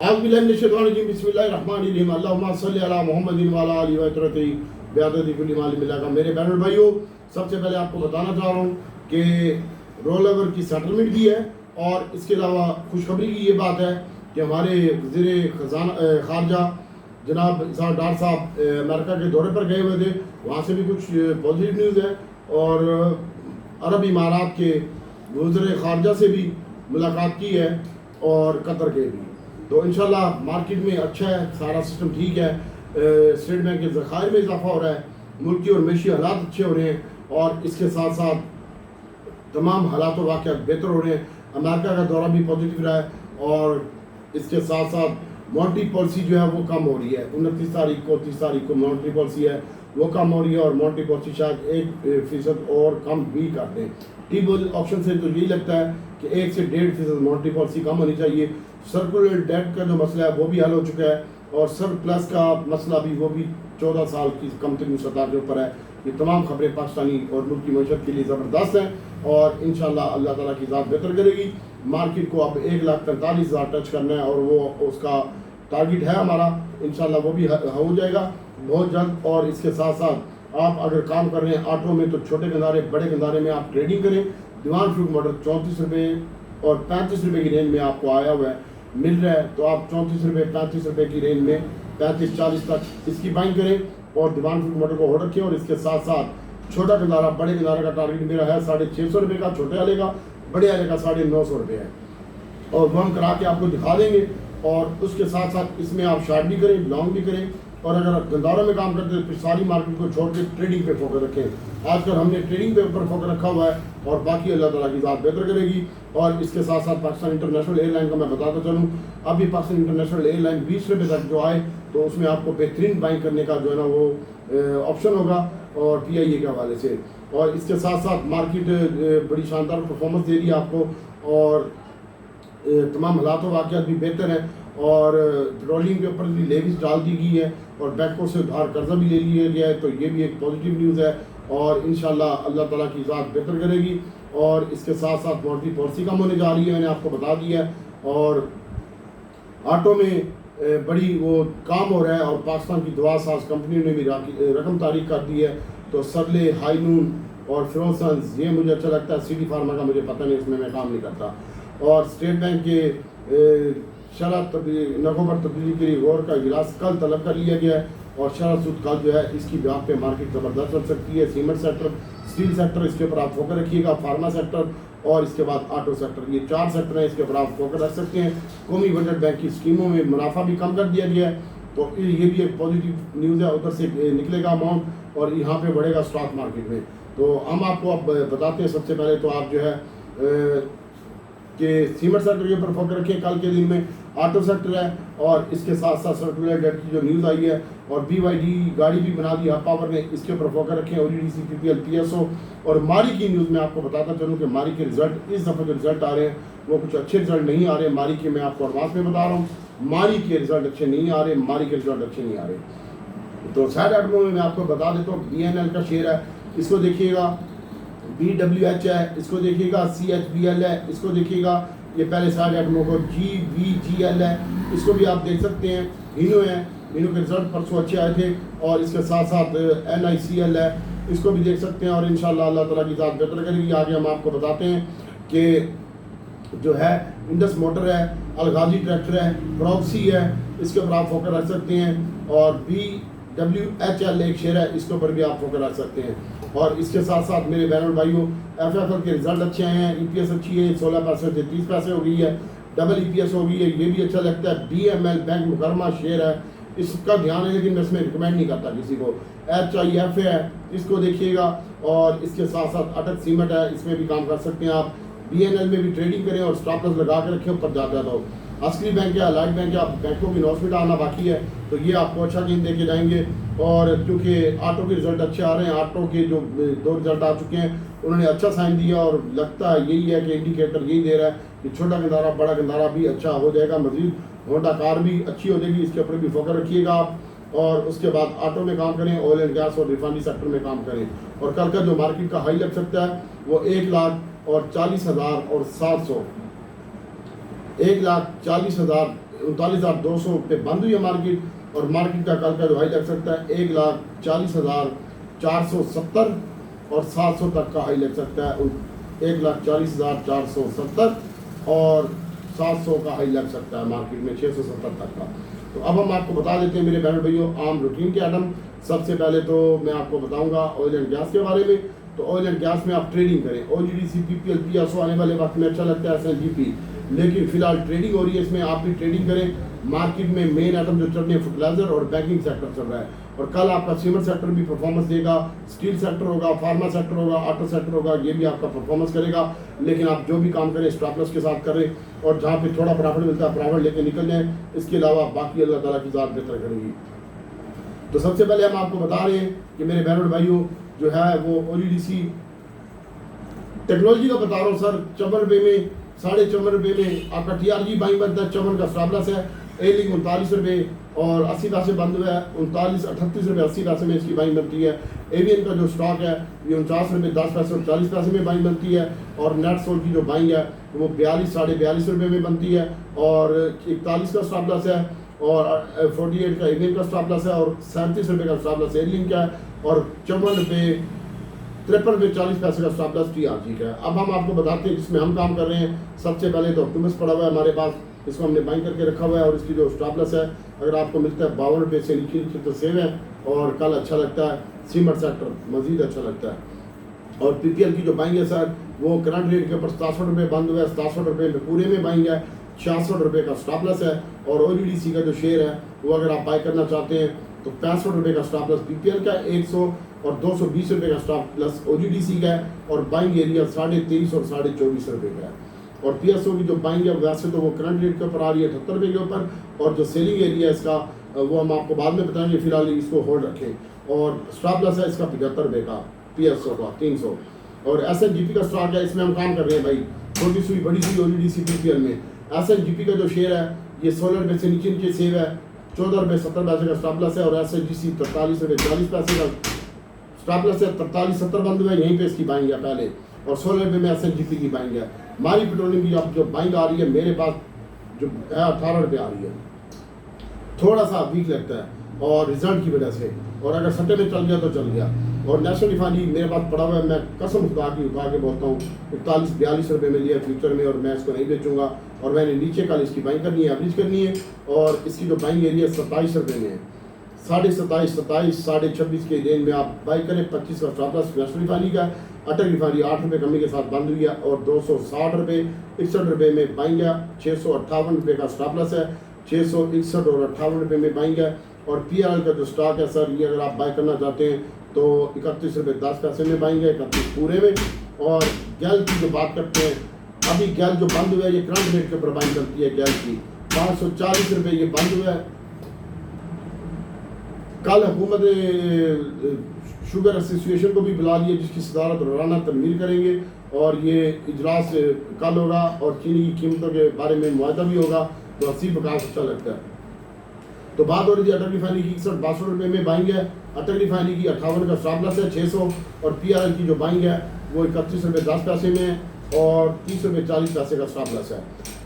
बिस्मिल्लाहिर्रहमानिर्रहीम अल्लाहुम्मा सल्ली अला मुहम्मदिन व अला आलिहि व तरती बिअददी कुल्ली मालिम मिल्ला का। मेरे बहन भाइयों, सबसे पहले आपको बताना चाह रहा हूँ कि रोल ओवर की सेटलमेंट की है और इसके अलावा खुशखबरी की ये बात है कि हमारे वज़ीर ख़ारजा जनाब इसाक डार साहब अमेरिका के दौरे पर गए हुए थे। वहाँ से भी कुछ पॉजिटिव न्यूज़ है और अरब इमारात के वज़ीर ख़ारजा से भी मुलाकात की है और कतर के भी। तो इंशाल्लाह मार्केट में अच्छा है, सारा सिस्टम ठीक है। स्टेट बैंक के ज़खायर में इजाफा हो रहा है, मुल्की और मैशी हालात अच्छे हो रहे हैं और इसके साथ साथ तमाम हालात व वाक़यात बेहतर हो रहे हैं। अमेरिका का दौरा भी पॉजिटिव रहा है और इसके साथ साथ मॉनेटरी पॉलिसी जो है वो कम हो रही है। 29 तारीख को 30 तारीख को मॉनेटरी पॉलिसी है वो कम हो रही है और मॉनेटरी पॉलिसी शायद 1% और कम भी कर दें। टी बिल ऑप्शन से तो यही लगता है कि 1 से 1.5% मॉनेटरी पॉलिसी कम होनी चाहिए। सर्कुलर डेट का जो मसला है वो भी हल हो चुका है और सरप्लस का मसला भी वो भी 14 साल की कम तरीन सतह के ऊपर है। ये तमाम खबरें पाकिस्तानी और मुल्क की मईशत के लिए ज़बरदस्त हैं और इंशाल्लाह अल्लाह ताला की ज़ात बेहतर करेगी। मार्केट को अब 1,43,000 टच करना है और वो उसका टारगेट है हमारा। इंशाल्लाह वो भी हो जाएगा बहुत जल्द। और इसके साथ साथ आप अगर काम कर रहे हैं ऑटो में तो छोटे गंदारे बड़े गंदारे में आप ट्रेडिंग करें। दीवान फ्रूट मॉडल 34 रुपये और 35 रुपये की रेंज में आपको आया हुआ है, मिल रहा है। तो आप 34 रुपये 35 रुपये की रेंज में 35-40 तक इसकी बाइंग करें और दीवान फ्रूट मॉडल को होल्ड रखें। और इसके साथ साथ छोटा गंदारा बड़े गंदारे का टारगेट मेरा है 650 रुपये का, छोटे वाले का, बड़े वाले का 950 रुपये है और वो हम करा के आपको दिखा देंगे। और उसके साथ साथ इसमें आप शार्ट भी करें, लॉन्ग भी करें और अगर आप गंदारों में काम करते हैं तो सारी मार्केट को छोड़ के ट्रेडिंग पे फोकस रखें। आजकल हमने ट्रेडिंग पे ऊपर फोकस रखा हुआ है और बाकी अल्लाह ताला की ज़ात बेहतर करेगी। और इसके साथ साथ पाकिस्तान इंटरनेशनल एयरलाइन का मैं बताता चलूँ, अभी पाकिस्तान इंटरनेशनल एयरलाइन 20 रुपये तक जो आए तो उसमें आपको बेहतरीन बाइंग करने का जो है ना वो ऑप्शन होगा और PIA के हवाले से। और इसके साथ साथ मार्केट बड़ी शानदार परफॉर्मेंस दे रही है आपको और तमाम हालात व वाक़यात भी बेहतर हैं और पेट्रोलियम के ऊपर भी लेविस डाल दी गई है और बैंकों से उधार कर्जा भी ले लिया गया है। तो ये भी एक पॉजिटिव न्यूज़ है और इंशाल्लाह अल्लाह ताला की ज़ात बेहतर करेगी। और इसके साथ साथ मॉनेटरी पॉलिसी कम होने जा रही है, मैंने आपको बता दिया है। और ऑटो में बड़ी वो काम हो रहा है और पाकिस्तान की दवा साज कंपनी ने भी रकम तारीख कर दी है। तो सरले, हाईनून और फिरोसन्स ये मुझे अच्छा लगता है। CD फार्मा का मुझे पता नहीं, इसमें मैं काम नहीं करता। और स्टेट बैंक के शरह नगों पर तब्दीली के लिए गौर का इजलास कल तलब कर लिया गया है और शरह सूद कल जो है इसकी ब्याह पे मार्केट ज़बरदस्त चल सकती है। सीमेंट सेक्टर, स्टील सेक्टर, इसके ऊपर आप फोकस रखिएगा, फार्मा सेक्टर और इसके बाद ऑटो सेक्टर, ये 4 सेक्टर हैं, इसके ऊपर आप फोकस रख सकते हैं। कौमी बजट बैंक की स्कीमों में मुनाफा भी कम कर दिया गया है तो ये भी एक पॉजिटिव न्यूज़ है। उधर से निकलेगा अमाउंट और यहाँ पे बढ़ेगा स्टॉक मार्केट में। तो हम आपको अब बताते हैं। सबसे पहले तो आप जो है कि सीमेंट सेक्टर के ऊपर फोकस रखें कल के दिन में, ऑटो सेक्टर है और इसके साथ साथ सर्कुलर डेट की जो न्यूज़ आई है और BYD गाड़ी भी बना दी हब पावर ने, इसके ऊपर फोकस रखें। ODDC, PPL, PSO और मारी की न्यूज़ में आपको बताता चलूँ कि मारी के रिजल्ट इस दफ़े जो रिजल्ट आ रहे हैं वो कुछ अच्छे रिजल्ट नहीं आ रहे। मारी के मैं आपको एडवांस में बता रहा हूँ, मारी के रिजल्ट अच्छे नहीं आ रहे, मारी के रिजल्ट अच्छे नहीं आ रहे। तो साइड आइटमों में मैं आपको बता देता हूँ, BNL का शेयर है, इसको देखिएगा, BWH है, इसको देखिएगा, CHBL है, इसको देखिएगा। ये पहले साइड आइटमों को GVGL है, इसको भी आप देख सकते हैं। हीनो है, हीनो के रिजल्ट परसों अच्छे आए थे और इसके साथ साथ NICL है, इसको भी देख सकते हैं। और इंशाल्लाह अल्लाह ताला की ज़ात बेहतर करेगी। आगे हम आपको बताते हैं कि जो है इंडस मोटर है, अलगाजी ट्रैक्टर है, प्रॉक्सी है, इसके ऊपर आप फोकस रख सकते हैं। और BWHL एक शेयर है, इसके ऊपर भी आप फोकस रख सकते हैं। और इसके साथ साथ मेरे बहनों भाइयों FFL के रिजल्ट अच्छे आए हैं, EPS अच्छी है, 16 पैसे से 30 पैसे हो गई है, डबल EPS हो गई है, ये भी अच्छा लगता है। BML बैंक मुकरमा शेयर है, इसका ध्यान है लेकिन मैं इसमें रिकमेंड नहीं करता किसी को। HIF है, इसको देखिएगा। और इसके साथ साथ अटक सीमेंट है, इसमें भी काम कर सकते हैं आप। BNL में भी ट्रेडिंग करें और स्टॉप लॉस लगा के रखें ऊपर जाता तो। असली बैंक है, अलाइड बैंक है, आप बैंकों की इन्वेस्टमेंट आना बाकी है तो ये आपको अच्छा गेन दे के जाएंगे। और क्योंकि ऑटो के रिजल्ट अच्छे आ रहे हैं, ऑटो के जो 2 रिजल्ट आ चुके हैं उन्होंने अच्छा साइन दिया और लगता है यही है कि इंडिकेटर यही दे रहा है कि छोटा गंदारा बड़ा गंदारा भी अच्छा हो जाएगा। मजीद होंडा कार भी अच्छी हो जाएगी, इसके ऊपर भी फोकस रखिएगा आप। और उसके बाद ऑटो में काम करें, ऑयल एंड गैस और रिफाइनरी सेक्टर में काम करें। और कल का जो मार्केट का हाई लग सकता है वो 1,40,700 1,40,700 39,200 पे बंद हुई है मार्केट, और मार्केट का कल का जो हाई लग सकता है 1,40,470 और 700 तक का हाई लग सकता है। 1,40,470 और 700 का हाई लग सकता है मार्केट में 670 तक का। तो अब हम आपको बता देते हैं मेरे बहन भाइयों आम रूटीन के आइटम। सबसे पहले तो मैं आपको बताऊंगा ऑयल एंड गैस के बारे में। तो ऑयल एंड गैस में आप ट्रेडिंग करें, OGDC, PPL, PSO आने वाले वक्त में अच्छा लगता है, SNGP, लेकिन फिलहाल ट्रेडिंग हो रही है, इसमें आप भी ट्रेडिंग करें। मार्केट में मेन आइटम जो चल रहे हैं फर्टिलाइजर और बैंकिंग सेक्टर चल रहा है, और कल आपका सीमेंट सेक्टर भी परफॉर्मेंस देगा, स्टील सेक्टर होगा, फार्मा सेक्टर होगा, ऑटो सेक्टर होगा, ये भी आपका परफॉर्मेंस करेगा। लेकिन आप जो भी काम करें स्टॉप लॉस के साथ करें, और जहाँ पे थोड़ा प्रॉफिट मिलता है प्रॉफिट लेके निकल जाएं। इसके अलावा बाकी अल्लाह ताला की ज़ात बेहतर करेगी। तो सबसे पहले हम आपको बता रहे हैं कि मेरे बहन और भाइयों जो है वो OGDC टेक्नोलॉजी का बता रहा हूँ सर। 54 रुपये में, 54.5 रुपये में आपका TRG बाइंग बनता है। 54 का स्टॉप लॉस है। A-Link 39 रुपये और 80 पैसे बंद हुआ है। 38 रुपये 80 पैसे में इसकी बाइंग बनती है। AVN का जो स्टॉक है ये 49 रुपये 10 पैसे और 40 पैसे में बाइंग बनती है। और नेट सोल की जो बाइंग है वो 42 साढ़े 42 रुपये में बनती है, और 41 का स्टॉप लॉस है, और 48 का AVN का स्टॉप लॉस है, और 37 रुपये का स्टॉप लॉस A-Link का है, और 54 रुपये 53 रुपये 40 पैसे का स्टॉप लॉस TRG का है। अब हम आपको बताते हैं जिसमें हम काम कर रहे हैं। सबसे पहले तो ऑप्टिमस पड़ा हुआ है हमारे पास, इसको हमने बाइंग करके रखा हुआ है, और इसकी जो स्टॉप लॉस है अगर आपको मिलता है 52 रुपये से नीचे नीचे तो सेव है, और कल अच्छा लगता है। सीमेंट सेक्टर मजीद अच्छा लगता है। और PPL की जो बाइंग है सर वो करंट रेट के ऊपर 67 रुपये बंद हुआ है। 67 रुपये में पूरे में बाइंग है। 66 रुपये का स्टॉप लॉस है। और OGDC का जो शेयर है वो अगर आप बाई करना चाहते हैं तो 65 रुपये का स्टॉप लॉस PPL का, 100 और 220 रुपये का स्टॉप लॉस OGDC का है, और बाइंग एरिया 23.5 और 24.5 रुपये का है। और PSO की जो बाइंग है वैसे तो वो करंट रेट के ऊपर आ रही है 78 रुपये के ऊपर, और जो सेलिंग एरिया है इसका वो हम आपको बाद में बताएंगे, फिलहाल इसको होल्ड रखें। और स्टॉप लॉस है इसका 75 रुपये का, PSO का 300। और SNGP का स्टॉक है, इसमें हम काम कर रहे हैं भाई, छोटी सुई बड़ी सुई OGDC PPL में। SNGP का जो शेयर है ये 16 रुपये से नीचे नीचे सेव है। 14 रुपये 70 पैसे का स्टॉप लॉस है, और SNGC 43 रुपये 40 पैसे का स्टॉप लॉस है। 43.70 बंद हुआ है, यहीं पे इसकी बाइंग है पहले, और 16 रुपये में SNGP की बाइंग है। मारी पेट्रोलियम की जो बाइंग आ रही है मेरे पास जो है 18 रुपये आ रही है, थोड़ा सा वीक लगता है और रिजल्ट की वजह से, और अगर सट्टे में चल गया तो चल गया। और नेशनल रिफाइनरी मेरे पास पड़ा हुआ है, मैं कसम उठा के बोलता हूँ 41-42 रुपये में लिया फ्यूचर में, और मैं इसको नहीं बेचूंगा। और मैंने नीचे कल इसकी बाइंग करनी है, एवरेज करनी है, और इसकी जो बाइंग एरिया 27 रुपये में है। 27.5, 27, 26.5 के रेंज में आप बाई करें। 25 का स्टॉप लॉस नेशनल रिफाइनरी का। अटल रिफाइनरी 8 रुपये कमी के साथ बंद हुई है, और 260 रुपये 61 रुपये में बाइंग है। 658 रुपये का स्टॉप लॉस है। 661 और 58 रुपये में बाइंग है। और PRL का जो स्टॉक है सर ये अगर आप बाई करना चाहते हैं तो 31 रुपये 10 पैसे में बाइंग है, 31 पूरे में। और गैल की जो बात करते हैं, अभी गैल जो बंद हुआ है ये करंट रेट के ऊपर बाइंग करती है। गैल की 540 रुपये ये बंद हुआ है। कल हुकूमत ने शुगर एसोसिएशन को भी बुला लिया जिसकी सदारत रोजाना तमीर करेंगे, और ये इजलास कल होगा, और चीनी की कीमतों के बारे में मुआहदा भी होगा। तो 80-50 अच्छा लगता है। तो बात हो रही थी अटल रिफाइनरी की 61-62 रुपये में बाइंग है। अटल रिफाइनरी की 58 का स्टॉप लॉस है 600, और PRL की जो बाइंग है वो 31 रुपये 10 पैसे में है, और 30 रुपये 40 पैसे का स्टॉप लॉस है।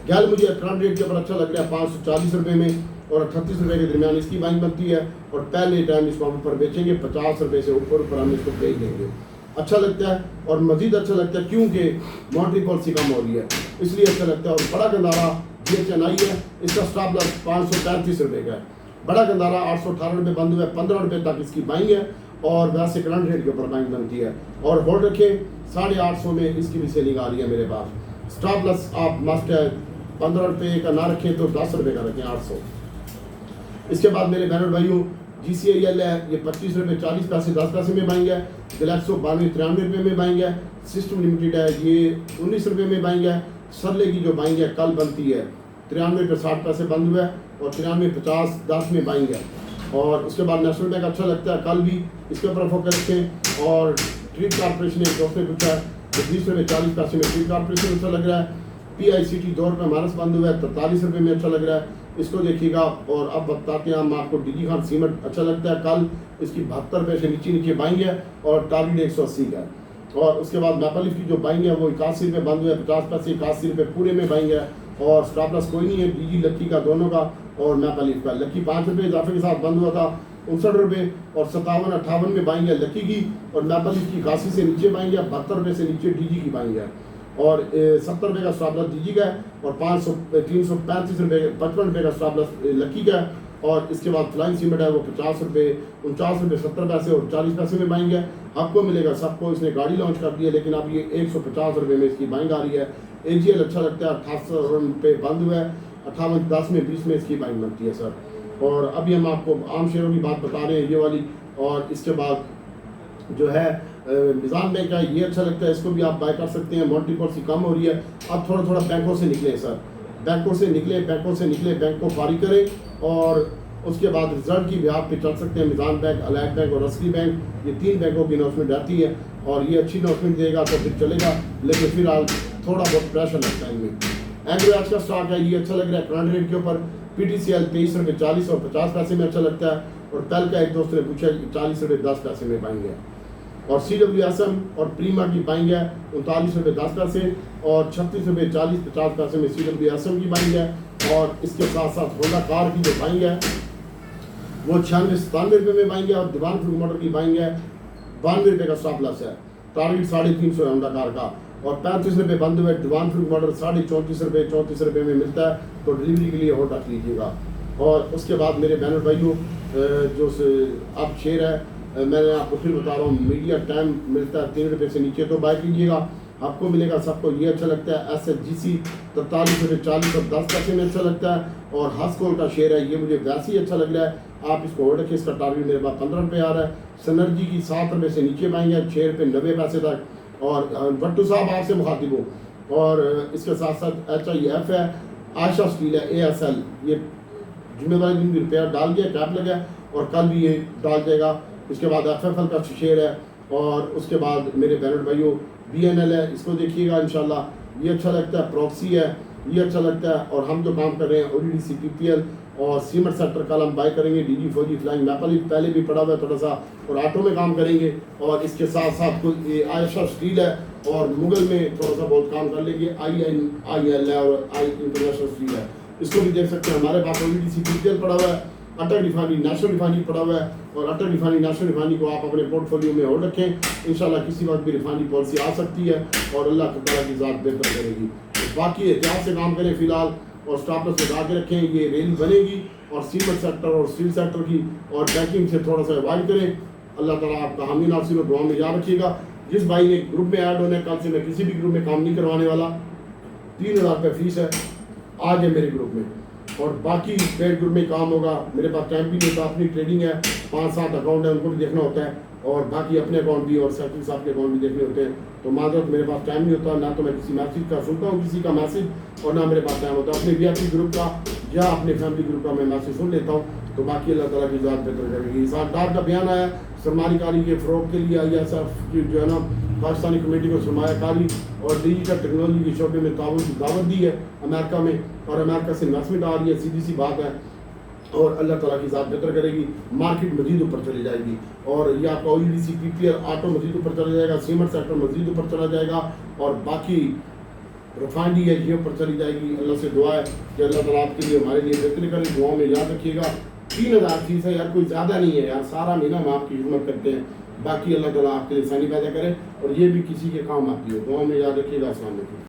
गैल मुझे करंट रेट के ऊपर अच्छा लग रहा है 540 रुपये में, और 38 रुपये के दरमियान इसकी बाइंग बनती है। और पहले टाइम इसको हम ऊपर बेचेंगे 50 रुपये से ऊपर हम इसको बेच देंगे। अच्छा लगता है, और मजीद अच्छा लगता है क्योंकि मॉनेटरी पॉलिसी कम हो रही है, इसलिए अच्छा लगता है। और बड़ा गंदारा GHNI है, इसका स्टॉप लॉस 535 रुपये का है। बड़ा गंदारा 818 रुपये बंद हुआ है, 15 रुपये तक इसकी बाइंग है, और वैसे करंट रेट के ऊपर बाइंग बनती है। और होल्ड रखें 850 में इसकी भी सेलिंग आ रही है मेरे पास। स्टॉप लॉस आप मस्ट है 15 रुपये का ना रखें तो 10 रुपये का रखें, 800। इसके बाद मेरे बहन भाइयों GCIL है, ये 25 रुपये 40 पैसे 10 पैसे में बाइंग है। गैलेक्सो 92-93 रुपये में बाइंग है। सिस्टम लिमिटेड है ये 19 रुपये में बाइंग है। सरले की जो बाइंग है कल बनती है 93 रुपये 60 पैसे बंद हुआ है, और 93.50 10 में बाइंग है। और उसके बाद नेशनल बैंक अच्छा लगता है, कल भी इसके ऊपर फोकस रखें। और ट्रीट कॉर्पोरेशन एक दोस्त ने पूछा है तो 20 रुपये 40 पैसे में ट्रीट कॉर्पोरेशन अच्छा लग रहा है। PICT 2 रुपये माइनस बंद हुआ है, 43 रुपये में अच्छा लग रहा है, इसको देखिएगा। और अब बताते हैं हम आपको DG खान सीमेंट अच्छा लगता है, कल इसकी 72 रुपये से नीचे बाइंग है, और टारगेट 180 का है। और उसके बाद मैपलिफ की जो बाइंग है वो 81 रुपये बंद हुआ है, 50 पैसे 81 रुपये पूरे में बाइंग है। और स्टॉप लॉस कोई नहीं है, डीजी लक्की का दोनों का और मैपल लीफ का। लक्की 5 रुपये इजाफे के साथ बंद हुआ था 59 रुपये और 57-58 में बाइंग है लक्की की, और मैपल लीफ की 81 से नीचे बाइंग है, 72 रुपये से नीचे डीजी की बाइंग है, और 70 रुपये का स्टॉप लॉस डीजी का है, और 335 रुपये 55 रुपये का स्टॉप लॉस लक्की का है। और इसके बाद फ्लाइंग सीमेंट है वो 50 रुपये 49 रुपये 70 पैसे और 40 पैसे में बाइंग है। आपको मिलेगा सबको, इसने गाड़ी लॉन्च कर दी है लेकिन अब ये 150 रुपये में इसकी बाइंग आ रही है। एजीएल अच्छा लगता है, 88 रुपये बंद हुआ है, 58-10 में 20 में इसकी बाइंग बनती है सर। और अभी हम आपको आम शेयरों की बात बता रहे हैं ये वाली, और इसके बाद जो है निज़ाम बैंक का ये अच्छा लगता है, इसको भी आप बाय कर सकते हैं। मॉनिटरी पॉलिसी कम हो रही है, अब थोड़ा थोड़ा बैंकों से निकले सर, बैंकों से निकले, बैंक को फारिग करें और उसके बाद रिजल्ट की ब्याज पे चल सकते हैं। निज़ाम बैंक, अलाइड बैंक और असली बैंक, ये 3 बैंकों की अनाउंसमेंट रहती है और ये अच्छी अनाउंसमेंट देगा तो फिर चलेगा, लेकिन फिलहाल थोड़ा बहुत प्रेशर लगता है इनमें। एग्रो का स्टॉक है, ये अच्छा लग रहा है करंट रेट के ऊपर। पीटीसीएल 23 रुपये 40 और 50 पैसे में अच्छा लगता है, और कल का एक दोस्त ने पूछा 40 रुपये 10 पैसे में बाइंग है। और CWSM और प्रीमा की बाइंग है 39 रुपये 10 पैसे और 36 रुपये 40-50 पैसे में CWSM की बाइंग है। और इसके साथ साथ होंडा कार की जो बाइंग है वो 96-97 रुपये में बाइंग है, और दीवान फ्रूट मोटर की बाइंग है 92 रुपये का स्टॉप लॉस है। टारगेट 350 है होंडा कार का, और 35 रुपये बंद हुए। दीवान फ्रूट मोटर 34.5 रुपये में मिलता है, तो डिलीवरी के लिए ऑर्डर लीजिएगा। और उसके बाद मेरे बहनों भाइयों जो अब शेयर है मैंने आपको फिर बता रहा हूँ, मीडिया टाइम मिलता है 3 रुपये से नीचे तो बाय कीजिएगा, आपको मिलेगा सबको ये अच्छा लगता है। SHGC 43 रुपये 40 और 10 पैसे में अच्छा लगता है, और हस्कोल का शेयर है ये मुझे वैसे ही अच्छा लग रहा है, आप इसको होल्ड रखें। इसका टारगेट मेरे पास 15 रुपये आ रहा है। सनर्जी की 7 रुपये से नीचे बाएंगे 6 रुपये 90 पैसे तक। और भट्टू साहब आपसे मुखातिब हो। और इसके साथ साथ HIF है, आशा स्टील है, ASL ये जिम्मेदारी दिन रुपया डाल दिया, कैप लगा, और कल भी ये डाल जाएगा। इसके बाद FFL का शेयर है, और उसके बाद मेरे बहन भाइयों BNL है, इसको देखिएगा इंशाल्लाह, ये अच्छा लगता है। प्रॉक्सी है, ये अच्छा लगता है। और हम जो काम कर रहे हैं ODDC PPL और सीमेंट सेक्टर कल हम बाय करेंगे। DG फौजी फ्लाइंग मैपल पहले भी पड़ा हुआ है थोड़ा सा, और ऑटो में काम करेंगे। और इसके साथ साथ कुछ ये आयशा स्टील है, और मुगल में थोड़ा सा बहुत काम कर लेंगे। INIL है और आई इंटरनेशनल स्टील है, इसको भी देख सकते हैं। हमारे पास ODDC PPL पड़ा हुआ है, अटक रिफाइनरी नेशनल रिफाइनरी पड़ा हुआ है, और अटक रिफाइनरी नेशनल रिफाइनरी को आप अपने पोर्टफोलियो में होल्ड रखें। इंशाल्लाह किसी वक्त भी रिफाइनरी पॉलिसी आ सकती है, और अल्लाह ताला की ज़ात बेहतर करेगी। तो बाकी एहतियात से काम करें फिलहाल, और स्टॉप लॉस लगा के रखें, ये रैली बनेगी। और सीमेंट सेक्टर और स्टील सेक्टर की और बैंकिंग से थोड़ा सा अवॉइड करें। अल्लाह ताला आपका हामी नासिर और दुआ में याद रखिएगा। जिस भाई ने ग्रुप में ऐड होने, कल से मैं किसी भी ग्रुप में काम नहीं करवाने वाला, 3000 रुपये फीस है, आ जाए मेरे ग्रुप में। और बाकी पेड ग्रुप में काम होगा, मेरे पास टाइम भी नहीं होता, अपनी ट्रेडिंग है, 5-7 अकाउंट है, उनको भी देखना होता है, और बाकी अपने अकाउंट भी और सेक्रेटरी साहब के अकाउंट भी देखने होते हैं। तो माजरत मेरे पास टाइम नहीं होता, ना तो मैं किसी मैसेज का सुनता हूँ किसी का मैसेज, और ना मेरे पास टाइम होता है अपने VIP ग्रुप का या अपने फैमिली ग्रुप का मैं मैसेज सुन लेता हूँ। तो बाकी अल्लाह ताला की ज़ात बेहतर करेगी। सरकार का बयान आया सरमाकारी के फ़रोग के लिए ISF की जो है ना पाकिस्तानी कमेटी को सरमाकारी और डिजिटल टेक्नोलॉजी के शोबे में ताउन की दावत दी है अमेरिका में, और अमेरिका से इन्वेस्टमेंट आ रही है, सीधी सी बात है। और अल्लाह ताला की ज़ात बेहतर करेगी, मार्केट मजीद ऊपर चली जाएगी। और ये आपका ODDC PPL ऑटो मजीद ऊपर चला जाएगा, सीमेंट सेक्टर मजीद ऊपर चला जाएगा, और बाकी रिफाइनरी है ये ऊपर चली जाएगी। अल्लाह से दुआ है कि अल्लाह ताला आपके लिए हमारे लिए बेहतरी करें। दुआओं में याद रखिएगा। 3000 फीस है यार, कोई ज़्यादा नहीं है यार, सारा महीना हम आपकी खिदमत करते हैं। बाकी अल्लाह ताला आपके लिए आसानी पैदा करे, और ये भी किसी के काम आती है। दुआओं में याद रखिएगा। अस्सलाम वालेकुम।